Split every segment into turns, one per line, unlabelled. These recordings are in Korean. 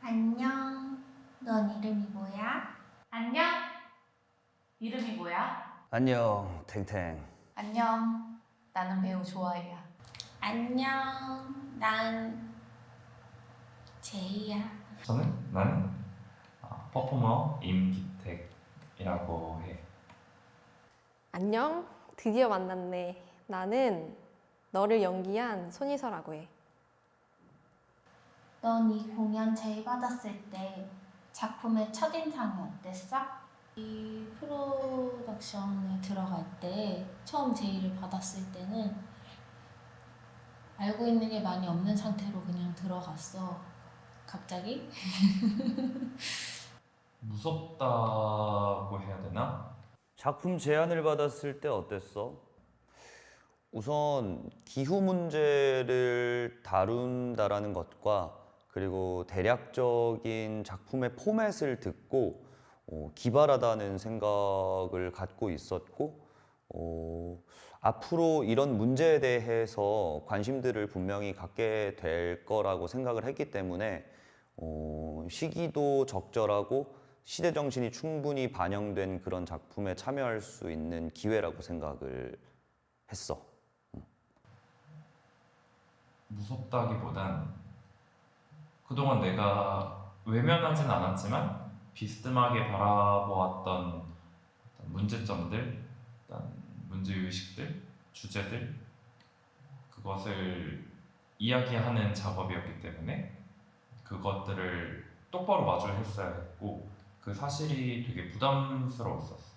안녕. 넌 이름이 뭐야?
안녕? 이름이 뭐야?
안녕, 탱탱.
안녕. 나는 배우 조아이야.
안녕. 난 제이야.
나는 퍼포머 임기택이라고 해.
안녕, 드디어 만났네. 나는 너를 연기한 손희서라고 해.
넌 이 공연 제의 받았을 때 작품의 첫인상이 어땠어? 이 프로덕션에 들어갈 때 처음 제의를 받았을 때는 알고 있는 게 많이 없는 상태로 그냥 들어갔어. 갑자기?
무섭다고 해야 되나?
작품 제안을 받았을 때 어땠어? 우선 기후 문제를 다룬다라는 것과 그리고 대략적인 작품의 포맷을 듣고 기발하다는 생각을 갖고 있었고 앞으로 이런 문제에 대해서 관심들을 분명히 갖게 될 거라고 생각을 했기 때문에 시기도 적절하고 시대 정신이 충분히 반영된 그런 작품에 참여할 수 있는 기회라고 생각을 했어.
무섭다기보단 그동안 내가 외면하진 않았지만 비스듬하게 바라보았던 어떤 문제점들, 어떤 문제의식들, 주제들 그것을 이야기하는 작업이었기 때문에 그것들을 똑바로 마주했어야 했고 그 사실이 되게 부담스러웠었어.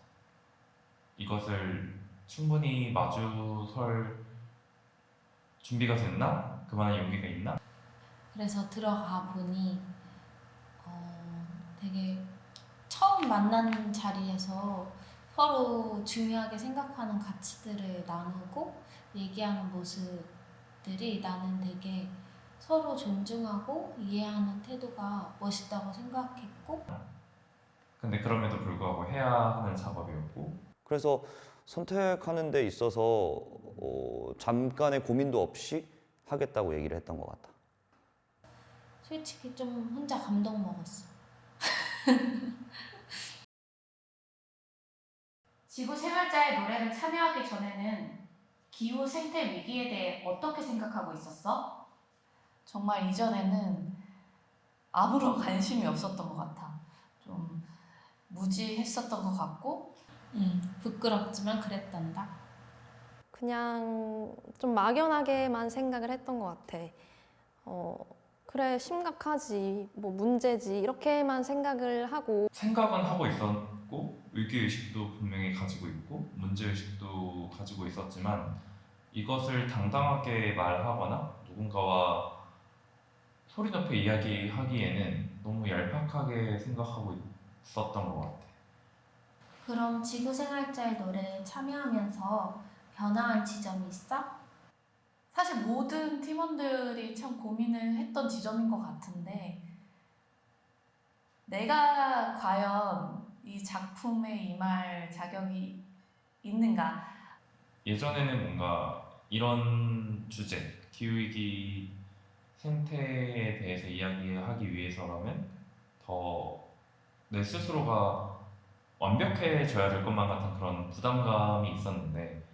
이것을 충분히 마주설 준비가 됐나? 그만한 용기가 있나?
그래서 들어가 보니 되게 처음 만난 자리에서 서로 중요하게 생각하는 가치들을 나누고 얘기하는 모습들이 나는 되게 서로 존중하고 이해하는 태도가 멋있다고 생각했고
근데 그럼에도 불구하고 해야 하는 작업이었고
그래서 선택하는 데 있어서 잠깐의 고민도 없이 하겠다고 얘기를 했던 것 같아.
솔직히 좀 혼자 감동 먹었어.
지구 생활자의 노래를 참여하기 전에는 기후 생태 위기에 대해 어떻게 생각하고 있었어? 정말 이전에는 아무런 관심이 없었던 것 같아. 좀 무지했었던 것 같고
부끄럽지만 그랬단다.
그냥 좀 막연하게만 생각을 했던 것 같아. 그래, 심각하지, 뭐 문제지, 이렇게만 생각을 하고.
생각은 하고 있었고 위기의식도 분명히 가지고 있고 문제의식도 가지고 있었지만 이것을 당당하게 말하거나 누군가와 소리 높여 이야기하기에는 너무 얄팍하게 생각하고 있었던 것 같아.
그럼 지구생활자의 노래에 참여하면서 변화한 지점이 있어?
사실 모든 팀원들이 참 고민을 했던 지점인 것 같은데 내가 과연 이 작품에 임할 자격이 있는가?
예전에는 뭔가 이런 주제, 기후위기 생태에 대해서 이야기하기 위해서라면 더 내 스스로가 완벽해져야 될 것만 같은 그런 부담감이 있었는데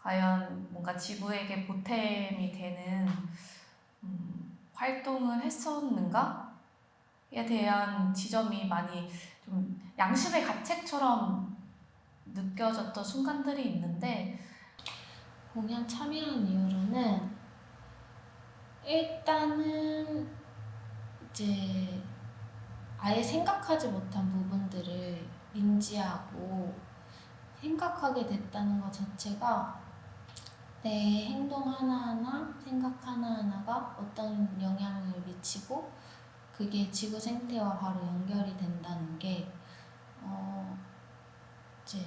과연 뭔가 지구에게 보탬이 되는 활동을 했었는가에 대한 지점이 많이 좀 양심의 가책처럼 느껴졌던 순간들이 있는데
공연 참여한 이후로는 일단은 이제 아예 생각하지 못한 부분들을 인지하고 생각하게 됐다는 것 자체가 내 행동 하나하나, 생각 하나하나가 어떤 영향을 미치고 그게 지구 생태와 바로 연결이 된다는 게 이제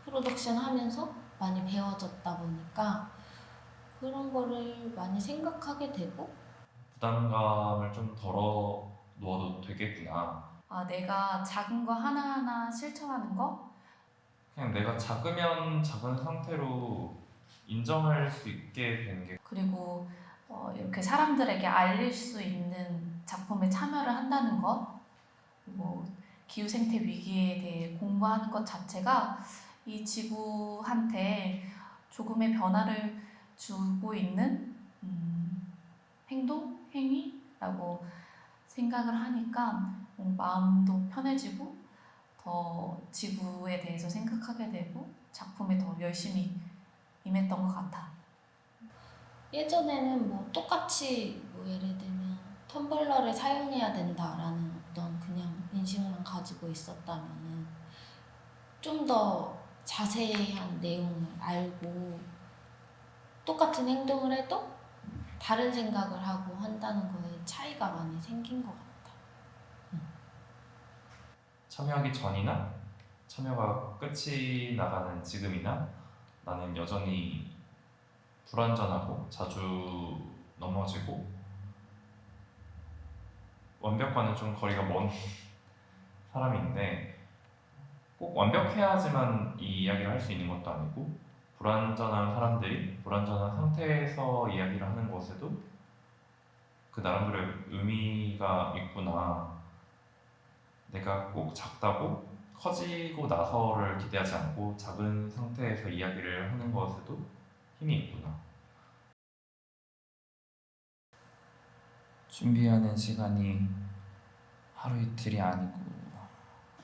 프로덕션 하면서 많이 배워졌다 보니까 그런 거를 많이 생각하게 되고
부담감을 좀 덜어 놓아도 되겠구나.
아, 내가 작은 거 하나하나 실천하는 거?
그냥 내가 작으면 작은 상태로 인정할 수 있게 되는 게
그리고 이렇게 사람들에게 알릴 수 있는 작품에 참여를 한다는 것, 그리고 기후생태 위기에 대해 공부하는 것 자체가 이 지구한테 조금의 변화를 주고 있는 행동, 행위라고 생각을 하니까 마음도 편해지고 더 지구에 대해서 생각하게 되고 작품에 더 열심히 임했던 것 같아.
예전에는 뭐 똑같이 뭐 예를 들면 텀블러를 사용해야 된다라는 어떤 그냥 인식만 가지고 있었다면은 좀 더 자세한 내용을 알고 똑같은 행동을 해도 다른 생각을 하고 한다는 거에 차이가 많이 생긴 것 같아.
참여하기 전이나 참여가 끝이 나가는 지금이나 나는 여전히 불완전하고 자주 넘어지고 완벽과는 좀 거리가 먼 사람인데 꼭 완벽해야지만 이 이야기를 할 수 있는 것도 아니고 불완전한 사람들이 불완전한 상태에서 이야기를 하는 것에도 그 나름대로의 의미가 있구나. 내가 꼭 작다고 커지고 나서를 기대하지 않고 작은 상태에서 이야기를 하는 것에도 힘이 있구나.
준비하는 시간이 하루 이틀이 아니고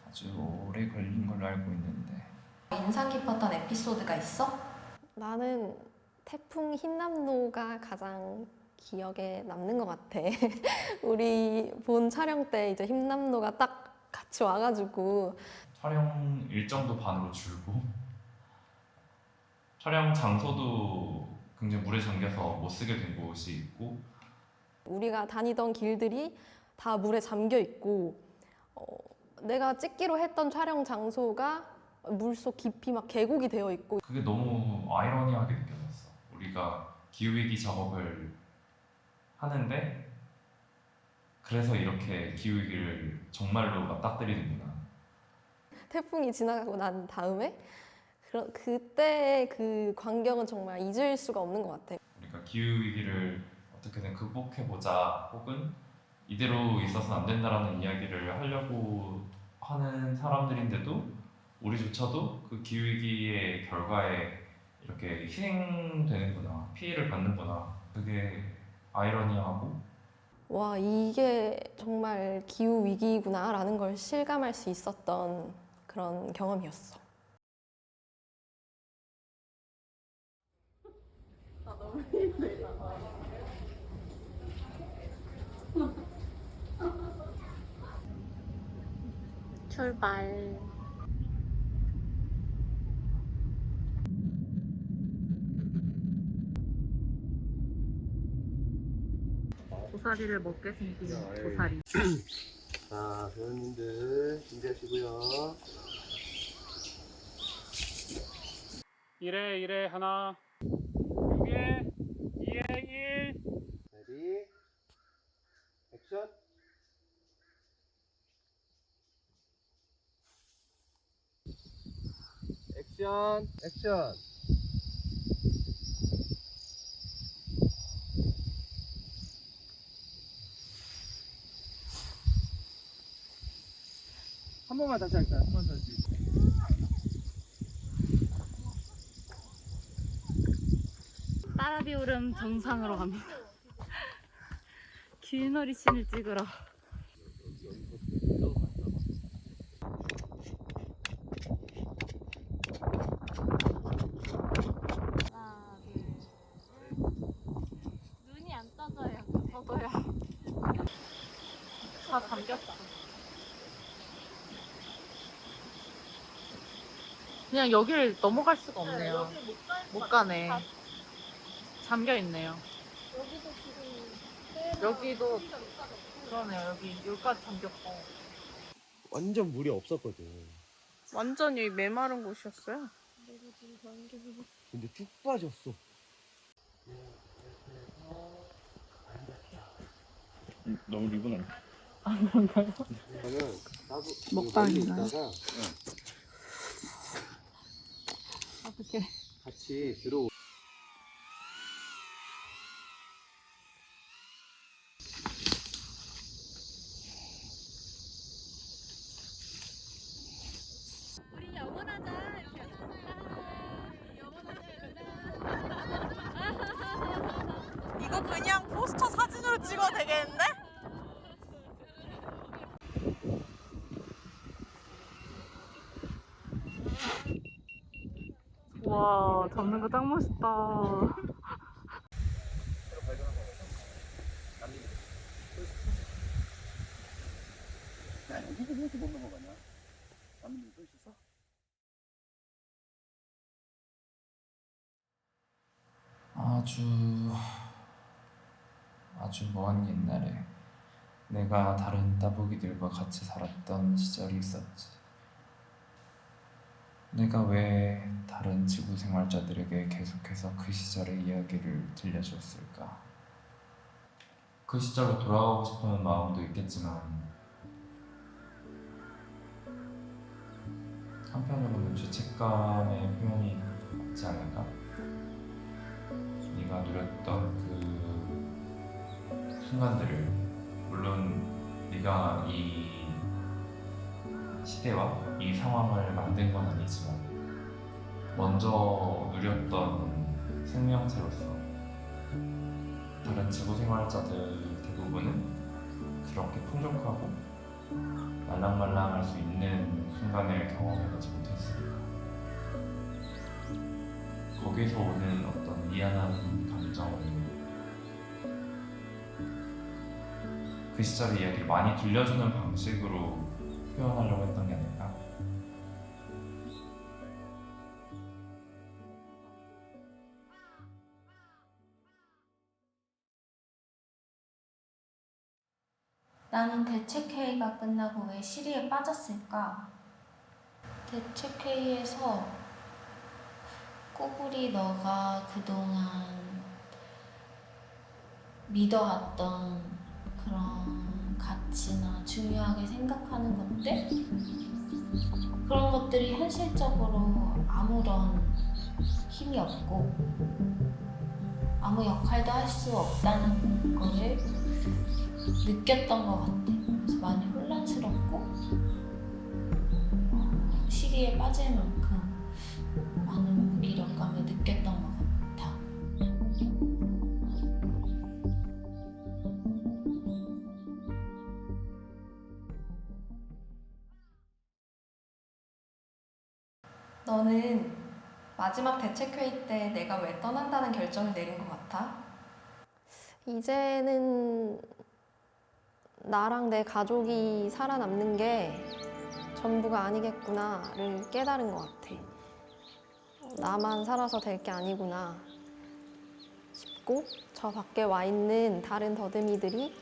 아주 오래 걸린 걸로 알고 있는데
인상 깊었던 에피소드가 있어?
나는 태풍 흰남노가 가장 기억에 남는 것 같아. 우리 본 촬영 때 이제 흰남노가 딱 같이 와가지고
촬영 일정도 반으로 줄고 촬영 장소도 굉장히 물에 잠겨서 못 쓰게 된 곳이 있고
우리가 다니던 길들이 다 물에 잠겨 있고 내가 찍기로 했던 촬영 장소가 물속 깊이 막 계곡이 되어 있고
그게 너무 아이러니하게 느껴졌어. 우리가 기후위기 작업을 하는데 그래서 이렇게 기후위기를 정말로 맞닥뜨리는구나.
태풍이 지나가고 난 다음에 그때의 그 광경은 정말 잊을 수가 없는 것 같아.
우리가 기후위기를 어떻게든 극복해보자 혹은 이대로 있어서는 안 된다라는 이야기를 하려고 하는 사람들인데도 우리조차도 그 기후위기의 결과에 이렇게 희생되는구나, 피해를 받는구나. 그게 아이러니하고
와, 이게 정말 기후 위기구나라는 걸 실감할 수 있었던 그런 경험이었어.
출발.
고사리를 먹게 생긴 고사리.
자, 회원님들 준비하시고요.
1회 하나 6회 2회 1
레디, 액션. 액션, 액션. 한 번만 다시 할까요? 한 번 다시.
따라비오름 정상으로 갑니다. 길놀이 씬을 찍으러. 하나, 둘, 셋. 눈이 안 떠져요. 저도요. 다 잠겼다. 그냥 여기를 넘어갈 수가 없네요. 못 가네. 잠겨 있네요. 여기도 그러네요. 여기까지 잠겼고.
완전 물이 없었거든.
완전히 메마른 곳이었어요.
근데 쭉 빠졌어.
너무 리본
그러면 나도
먹방인가요?
있다가
어떻게?
같이 들어.
잡는 거 짱 멋있다.
아주 먼 옛날에 내가 다른 따부기들과 같이 살았던 시절이 있었지. 내가 왜 다른 지구 생활자들에게 계속해서 그 시절의 이야기를 들려줬을까? 그 시절로 돌아가고 싶은 마음도 있겠지만 한편으로는 죄책감의 표현이 없지 않을까? 네가 누렸던 그 순간들을, 물론 네가 이 시대와 이 상황을 만든 건 아니지만 먼저 누렸던 생명체로서 다른 지구 생활자들 대부분은 그렇게 풍족하고 말랑말랑할 수 있는 순간을 경험해보지 못했으니까 거기서 오는 어떤 미안한 감정을 그 시절의 이야기를 많이 들려주는 방식으로 표현하려고 했던 게 아닐까?
나는 대책회의가 끝나고 왜 시리에 빠졌을까? 대책회의에서 꾸불이 너가 그동안 믿어왔던 그런 가치나 중요하게 생각하는 것들? 그런 것들이 현실적으로 아무런 힘이 없고 아무 역할도 할 수 없다는 거를 느꼈던 것 같아. 그래서 많이 혼란스럽고 시리에 빠질 만큼 많은 무기력감을 느꼈던 것 같아.
너는 마지막 대책회의 때 내가 왜 떠난다는 결정을 내린 것 같아? 이제는 나랑 내 가족이 살아남는 게 전부가 아니겠구나를 깨달은 것 같아. 나만 살아서 될 게 아니구나 싶고 저 밖에 와 있는 다른 더듬이들이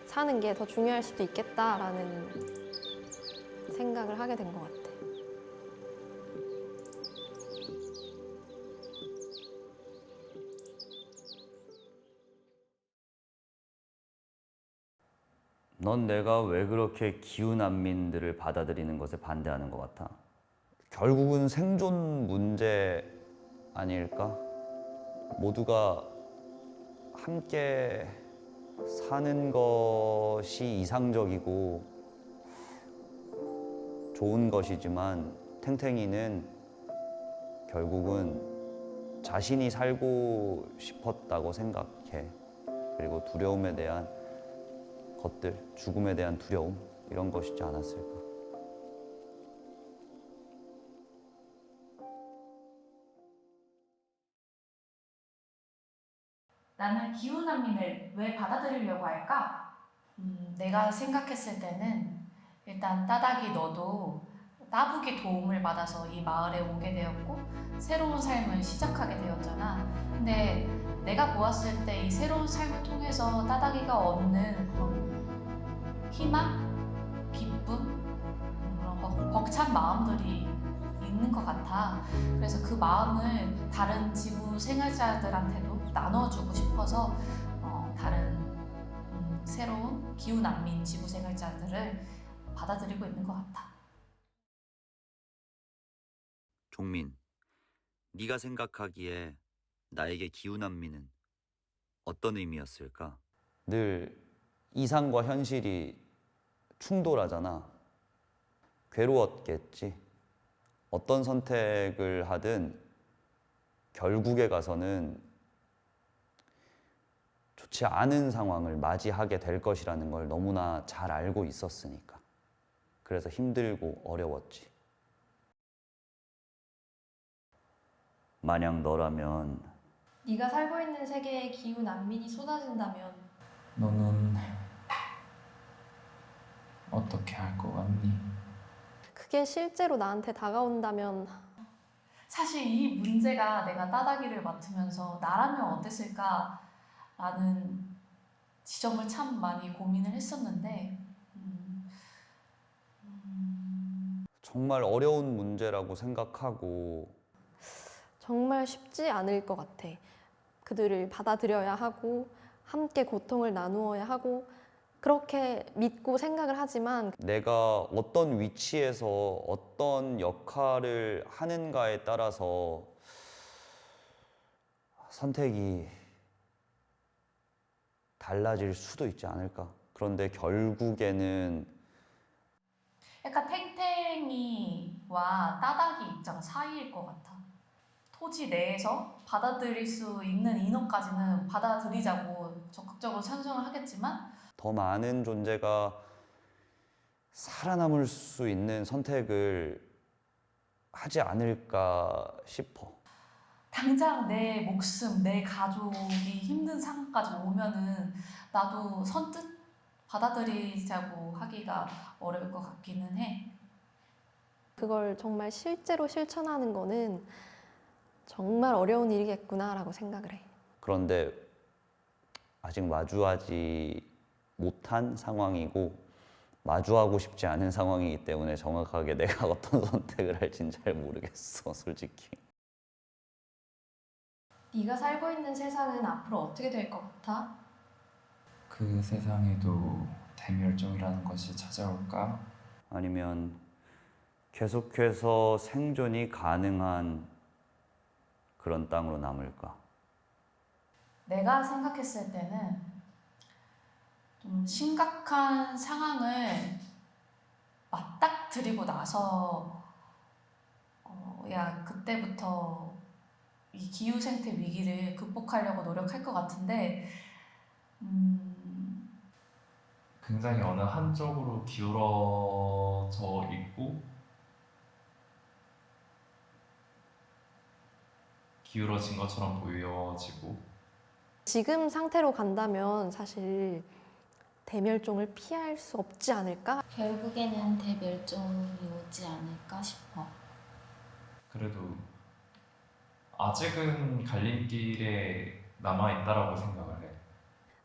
사는 게 더 중요할 수도 있겠다라는 생각을 하게 된 것 같아.
넌 내가 왜 그렇게 기후난민들을 받아들이는 것에 반대하는 것 같아? 결국은 생존 문제 아닐까? 모두가 함께 사는 것이 이상적이고 좋은 것이지만 탱탱이는 결국은 자신이 살고 싶었다고 생각해. 그리고 두려움에 대한 것들, 죽음에 대한 두려움, 이런 것이지 않았을까.
나는 기후난민을 왜 받아들이려고 할까? 내가 생각했을 때는 일단 따닥이 너도 따북이 도움을 받아서 이 마을에 오게 되었고 새로운 삶을 시작하게 되었잖아. 근데 내가 보았을 때 이 새로운 삶을 통해서 따닥이가 얻는 그런 희망, 기쁨, 그런 벅찬 마음들이 있는 것 같아. 그래서 그 마음을 다른 지구 생활자들한테도 나눠주고 싶어서 다른 새로운 기후난민 지구 생활자들을 받아들이고 있는 것 같아.
종민, 네가 생각하기에 나에게 기후난민은 어떤 의미였을까? 늘 이상과 현실이 충돌하잖아. 괴로웠겠지. 어떤 선택을 하든 결국에 가서는 좋지 않은 상황을 맞이하게 될 것이라는 걸 너무나 잘 알고 있었으니까. 그래서 힘들고 어려웠지. 만약 너라면
네가 살고 있는 세계에 기후 난민이 쏟아진다면
너는 어떻게 할 것 같니?
그게 실제로 나한테 다가온다면
사실 이 문제가 내가 따다기를 맡으면서 나라면 어땠을까라는 지점을 참 많이 고민을 했었는데
정말 어려운 문제라고 생각하고
정말 쉽지 않을 것 같아. 그들을 받아들여야 하고 함께 고통을 나누어야 하고 그렇게 믿고 생각을 하지만
내가 어떤 위치에서 어떤 역할을 하는가에 따라서 선택이 달라질 수도 있지 않을까. 그런데 결국에는
약간 탱탱이와 따다기 입장 사이일 것 같아. 토지 내에서 받아들일 수 있는 인원까지는 받아들이자고 적극적으로 찬성을 하겠지만
더 많은 존재가 살아남을 수 있는 선택을 하지 않을까 싶어.
당장 내 목숨, 내 가족이 힘든 상황까지 오면은 나도 선뜻 받아들이자고 하기가 어려울 것 같기는 해.
그걸 정말 실제로 실천하는 거는 정말 어려운 일이겠구나라고 생각을 해.
그런데 아직 마주하지 못한 상황이고 마주하고 싶지 않은 상황이기 때문에 정확하게 내가 어떤 선택을 할지는 잘 모르겠어, 솔직히.
네가 살고 있는 세상은 앞으로 어떻게 될 것 같아?
그 세상에도 대멸종이라는 것이 찾아올까?
아니면 계속해서 생존이 가능한 그런 땅으로 남을까?
내가 생각했을 때는 좀 심각한 상황을 맞닥뜨리고 나서 야 그때부터 이 기후 생태 위기를 극복하려고 노력할 것 같은데
굉장히 어느 한쪽으로 기울어져 있고 기울어진 것처럼 보여지고
지금 상태로 간다면 사실 대멸종을 피할 수 없지 않을까?
결국에는 대멸종이 오지 않을까 싶어.
그래도 아직은 갈림길에 남아있다라고 생각을 해.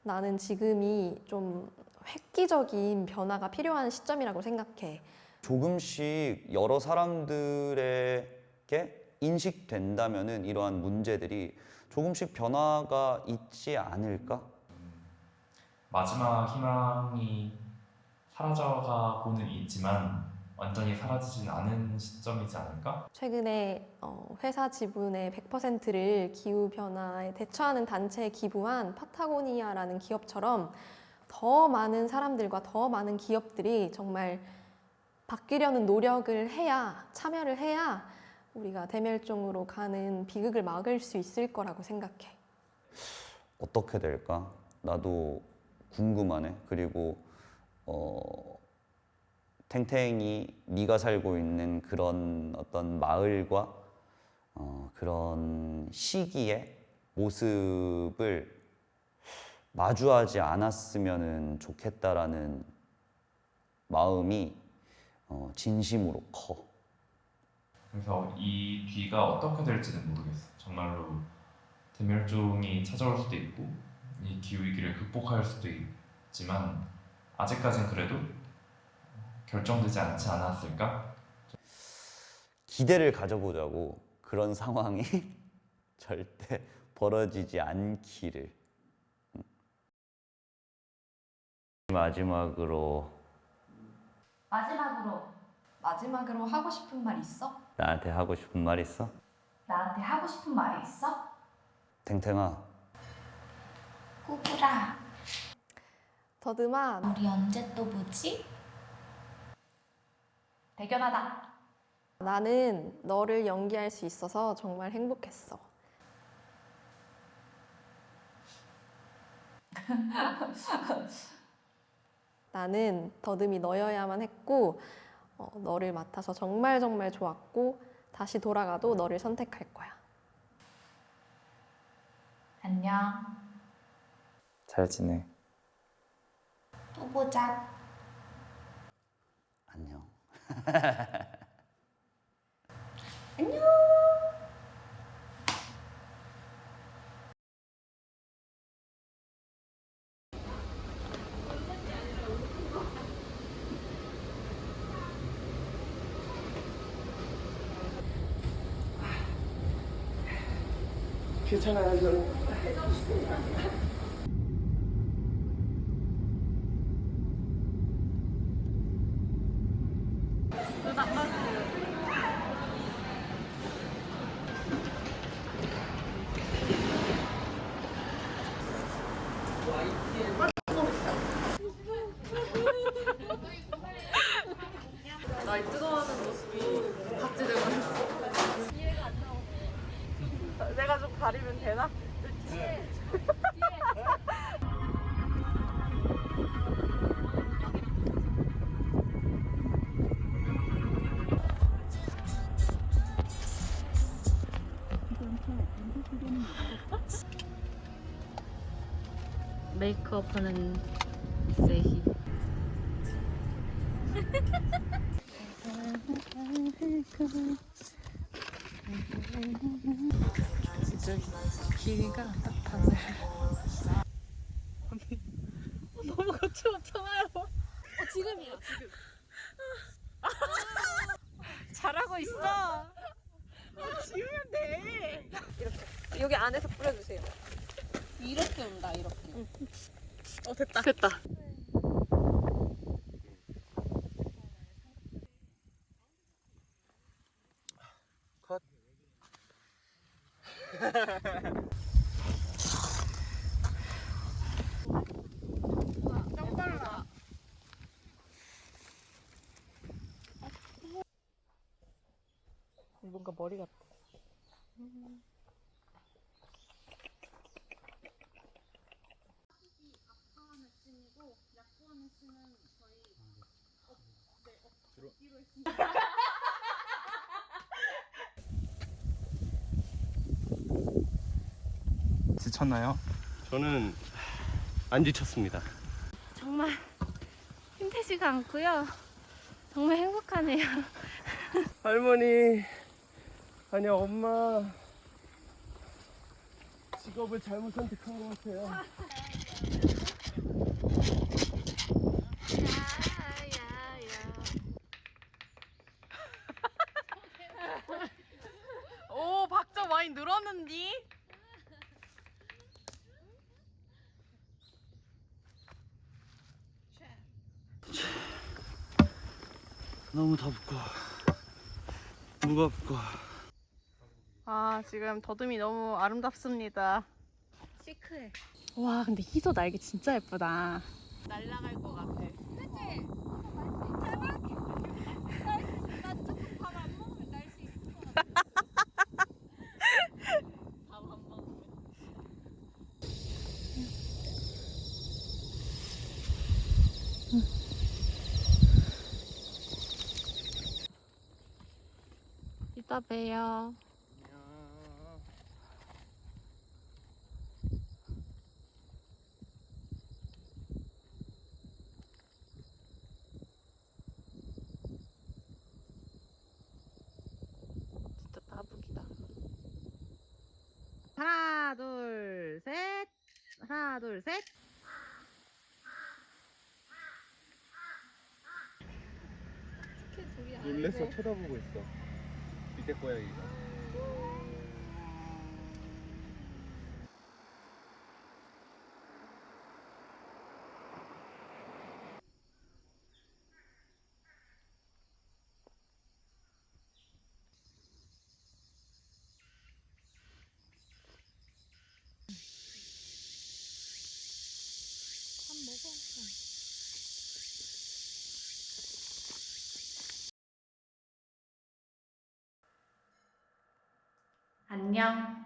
나는 지금이 좀 획기적인 변화가 필요한 시점이라고 생각해.
조금씩 여러 사람들에게 인식된다면은 이러한 문제들이 조금씩 변화가 있지 않을까?
마지막 희망이 사라져가고는 있지만 완전히 사라지진 않은 시점이지 않을까?
최근에 회사 지분의 100%를 기후변화에 대처하는 단체에 기부한 파타고니아라는 기업처럼 더 많은 사람들과 더 많은 기업들이 정말 바뀌려는 노력을 해야, 참여를 해야 우리가 대멸종으로 가는 비극을 막을 수 있을 거라고 생각해.
어떻게 될까? 나도 궁금하네. 그리고 탱탱이 네가 살고 있는 그런 어떤 마을과 그런 시기의 모습을 마주하지 않았으면 좋겠다라는 마음이 진심으로 커.
그래서 이 뒤가 어떻게 될지는 모르겠어. 정말로 대멸종이 찾아올 수도 있고 이 기후위기를 극복할 수도 있지만 아직까진 그래도 결정되지 않지 않았을까?
기대를 가져보자고. 그런 상황이 절대 벌어지지 않기를. 마지막으로
마지막으로 하고 싶은 말 있어?
나한테 하고 싶은 말 있어?
나한테 하고 싶은 말이 있어?
탱탱아,
꾸꾸라,
더듬아,
우리 언제 또 보지?
대견하다.
나는 너를 연기할 수 있어서 정말 행복했어. 나는 더듬이 너여야만 했고 너를 맡아서 정말 정말 좋았고 다시 돌아가도 너를 선택할 거야.
안녕.
잘 지내.
또 보자.
안녕.
안녕.
괜찮아요, 저는.
나이 뜨거워하는 모습이 박제되고 있어. 내가 좀 가리면 되나?
메이크업하는 세희.
저기 길이가 딱 반을. 너무 거침없잖아요.
지금이야, 지금.
잘하고 있어. 지우면 돼.
여기 안에서 뿌려주세요.
이렇게 온다, 이렇게. 됐다. 됐다.
컷.
뭔가 머리 같아.
지쳤나요?
저는 안 지쳤습니다.
정말 힘들지가 않고요. 정말 행복하네요.
할머니, 아니 엄마 직업을 잘못 선택한 것 같아요.
오, 박자 많이 늘었는디?
너무 덥고 무겁고.
아, 지금 더듬이 너무 아름답습니다.
시크해.
와, 근데 희소 날개 진짜 예쁘다. 날아갈 것 같아.
이따 봬요.
진짜 따북이다.
하나, 둘, 셋. 하나, 둘, 셋.
놀래서 쳐다보고 있어. 밑에 고양이가.
안녕.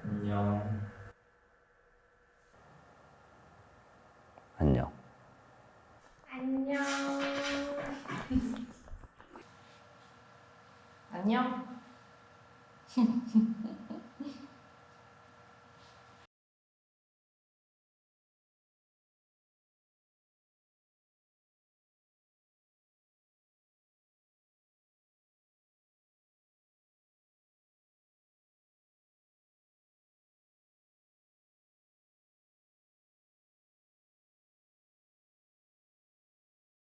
안녕.
안녕.
안녕. 안녕.